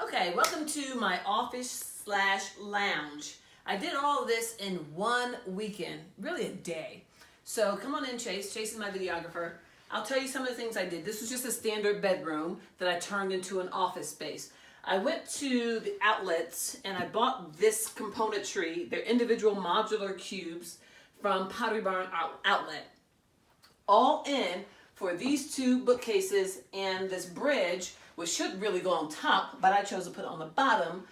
Okay, welcome to my office slash lounge. I did all of this in one weekend, really a day. So come on in, Chase. Chase is my videographer. I'll tell you some of the things I did. This was just a standard bedroom that I turned into an office space. I went to the outlets and I bought this componentry. They're individual modular cubes from Pottery Barn Outlet. All in for these two bookcases and this bridge, which should really go on top, but I chose to put it on the bottom.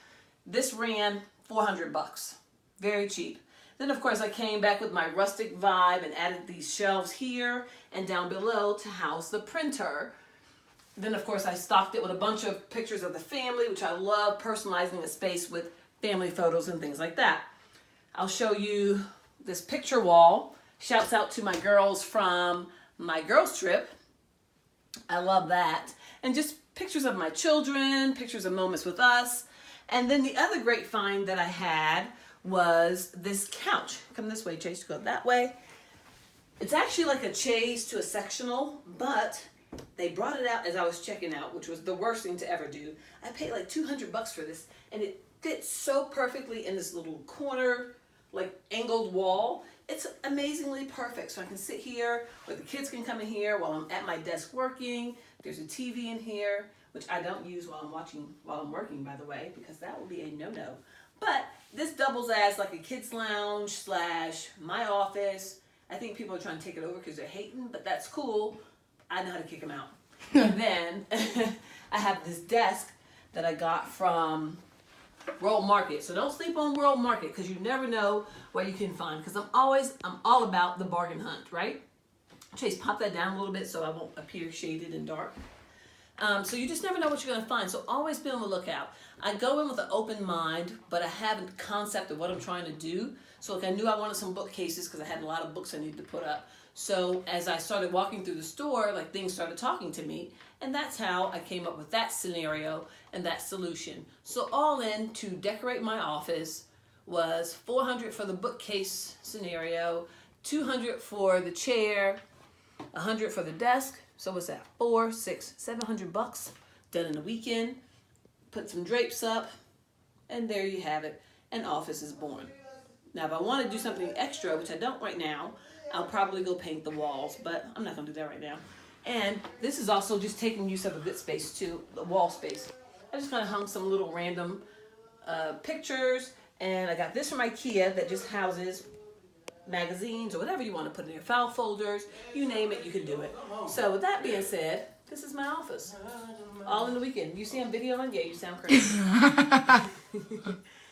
This ran $400. Very cheap. Then of course I came back with my rustic vibe and added these shelves here and down below to house the printer. Then of course I stocked it with a bunch of pictures of the family, which I love, personalizing the space with family photos and things like that. I'll show you this picture wall. Shouts out to my girls from my girls trip. I love that. And just pictures of my children, pictures of moments with us. And then the other great find that I had was this couch. Come this way, Chase, go that way. It's actually like a chaise to a sectional, but they brought it out as I was checking out, which was the worst thing to ever do. I paid like $200 for this, and it fits so perfectly in this little corner, like angled wall. It's amazingly perfect. So I can sit here, or the kids can come in here while I'm at my desk working. There's a TV in here, which I don't use while I'm working, by the way, because that would be a no-no. But this doubles as like a kids lounge slash my office. I think people are trying to take it over because they're hating, but that's cool. I know how to kick them out. And then I have this desk that I got from World Market. So don't sleep on World Market because you never know what you can find. Because I'm all about the bargain hunt, right? Chase, pop that down a little bit so I won't appear shaded and dark. So you just never know what you're going to find. So always be on the lookout. I go in with an open mind, but I have a concept of what I'm trying to do. So like I knew I wanted some bookcases because I had a lot of books I needed to put up. So as I started walking through the store, like things started talking to me. And that's how I came up with that scenario and that solution. So all in to decorate my office was $400 for the bookcase scenario, $200 for the chair, $100 for the desk. So what's that? $700 done in a weekend. Put some drapes up, and there you have it. An office is born. Now, if I want to do something extra, which I don't right now, I'll probably go paint the walls, but I'm not going to do that right now. And this is also just taking use of a good space too, the wall space. I just kind of hung some little random pictures, and I got this from IKEA that just houses magazines or whatever you want to put in there, file folders, you name it, you can do it. So with that being said, this is my office. All in the weekend. You see I'm videoing? Yeah, you sound crazy.